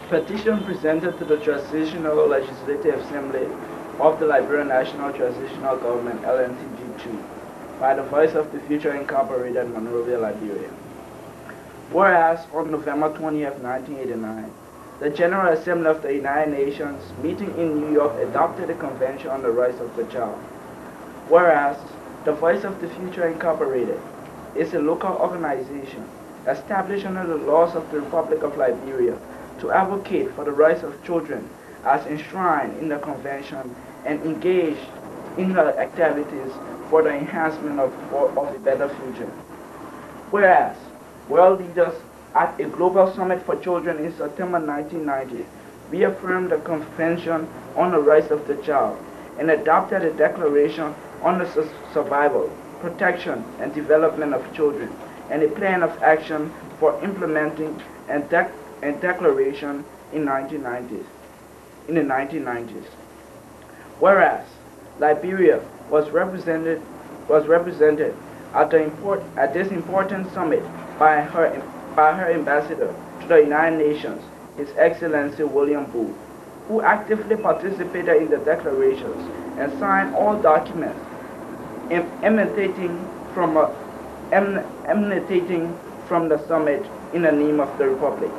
Petition presented to the Transitional Legislative Assembly of the Liberian National Transitional Government LNTG2 by the Voice of the Future Incorporated, Monrovia, Liberia. Whereas on November 20th, 1989, the General Assembly of the United Nations, meeting in New York, adopted a Convention on the Rights of the Child. Whereas the Voice of the Future Incorporated is a local organization established under the laws of the Republic of Liberia to advocate for the rights of children as enshrined in the Convention and engage in the activities for the enhancement of a better future. Whereas world leaders at a global summit for children in September 1990 reaffirmed the Convention on the Rights of the Child and adopted a declaration on the survival, protection, and development of children, and a plan of action for implementing and declaration in the 1990s. Whereas Liberia was represented at this important summit by her ambassador to the United Nations, His Excellency William Booth, who actively participated in the declarations and signed all documents emanating from the summit in the name of the Republic.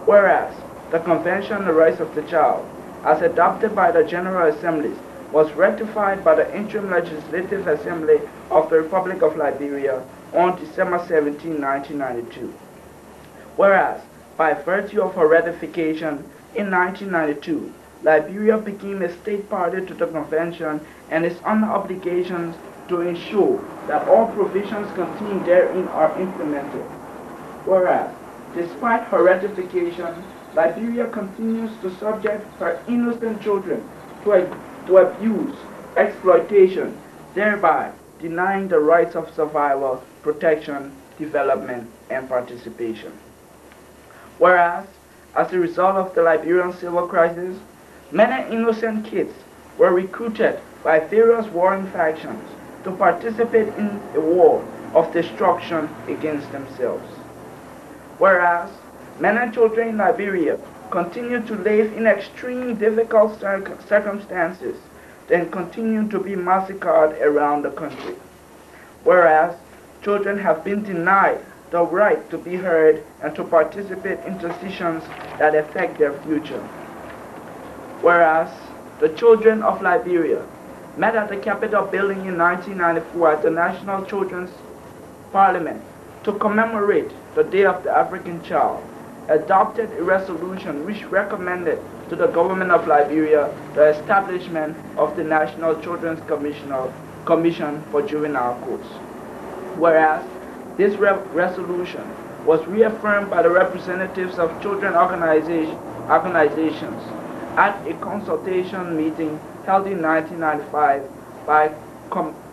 Whereas the Convention on the Rights of the Child, as adopted by the General Assemblies, was ratified by the Interim Legislative Assembly of the Republic of Liberia on December 17, 1992. Whereas, by virtue of her ratification in 1992, Liberia became a state party to the Convention and is under obligations to ensure that all provisions contained therein are implemented. Whereas, despite her ratification, Liberia continues to subject her innocent children to abuse, exploitation, thereby denying the rights of survival, protection, development, and participation. Whereas, as a result of the Liberian civil crisis, many innocent kids were recruited by various warring factions to participate in a war of destruction against themselves. Whereas, many children in Liberia continue to live in extreme difficult circumstances and continue to be massacred around the country. Whereas, children have been denied the right to be heard and to participate in decisions that affect their future. Whereas, the children of Liberia met at the Capitol building in 1994 at the National Children's Parliament to commemorate the Day of the African Child, adopted a resolution which recommended to the government of Liberia the establishment of the National Children's Commission for Juvenile Courts. Whereas this resolution was reaffirmed by the representatives of children organizations at a consultation meeting held in 1995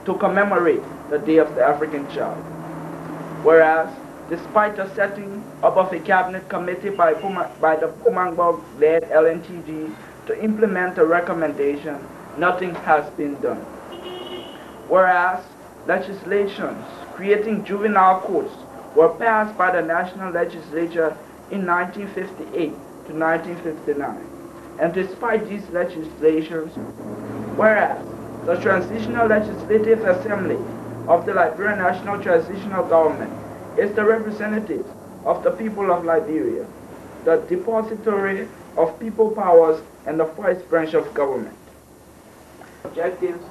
to commemorate the Day of the African Child. Whereas, despite the setting up of a cabinet committee by the Pumangbo-led LNTG to implement the recommendation, nothing has been done. Whereas, legislations creating juvenile courts were passed by the National Legislature in 1958 to 1959. And despite these legislations, whereas the Transitional Legislative Assembly of the Liberian National Transitional Government is the representative of the people of Liberia, the depository of people powers and the first branch of government. Objectives: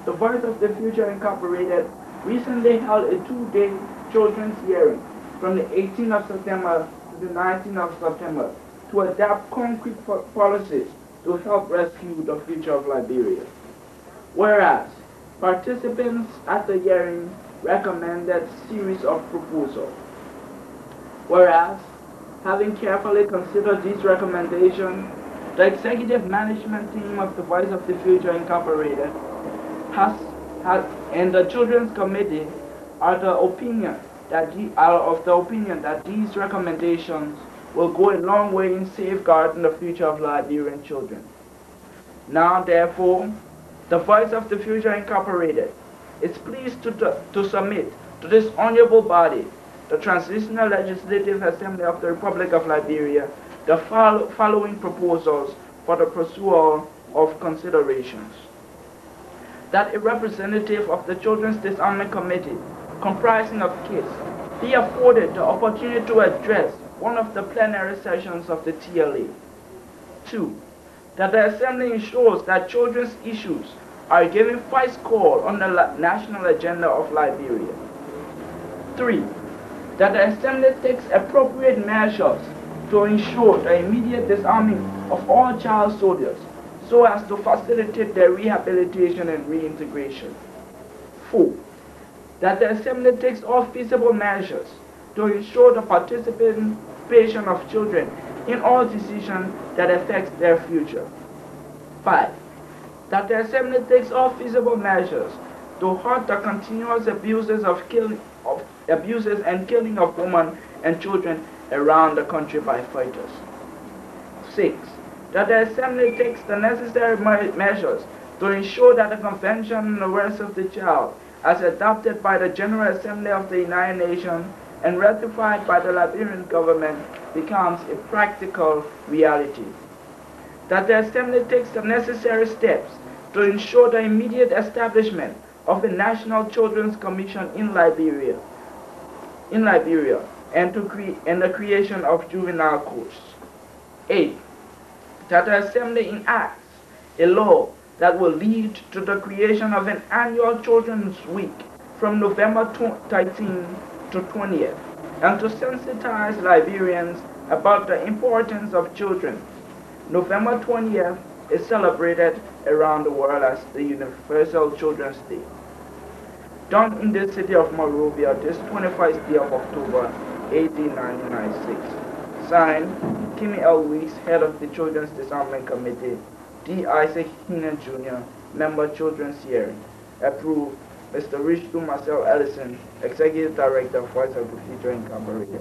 the Voice of the Future Incorporated recently held a 2-day children's hearing from the 18th of September to the 19th of September to adapt concrete policies to help rescue the future of Liberia. Whereas, participants at the hearing recommended a series of proposals. Whereas, having carefully considered these recommendations, the executive management team of the Voice of the Future Incorporated and the Children's Committee are of the opinion that these recommendations will go a long way in safeguarding the future of Liberian children. Now, therefore, the Voice of the Future Incorporated is pleased to submit to this honorable body, the Transitional Legislative Assembly of the Republic of Liberia, the following proposals for the pursuit of considerations. That a representative of the Children's Disarmament Committee, comprising of kids, be afforded the opportunity to address one of the plenary sessions of the TLA. 2. That the Assembly ensures that children's issues are given first call on the national agenda of Liberia. 3. That the Assembly takes appropriate measures to ensure the immediate disarming of all child soldiers so as to facilitate their rehabilitation and reintegration. 4. That the Assembly takes all feasible measures to ensure the participation of children in all decisions that affect their future. 5. That the Assembly takes all feasible measures to halt the continuous abuses and killing of women and children around the country by fighters. 6. That the Assembly takes the necessary measures to ensure that the Convention on the Rights of the Child, as adopted by the General Assembly of the United Nations and ratified by the Liberian government, becomes a practical reality. That the Assembly takes the necessary steps to ensure the immediate establishment of a National Children's Commission in Liberia, and the creation of juvenile courts. 8. That the Assembly enacts a law that will lead to the creation of an annual Children's Week from November 13 to 20th, and to sensitize Liberians about the importance of children. November 20th is celebrated around the world as the Universal Children's Day. Done in the city of Monrovia this 21st day of October, 1896. Signed, Kimmie Weeks, head of the Children's Disarmament Committee. D. Isaac Heenan Jr., member Children's Hearing. Approved, Mr. Richard Marcel Ellison, Executive Director, Voice of the Future Incorporated.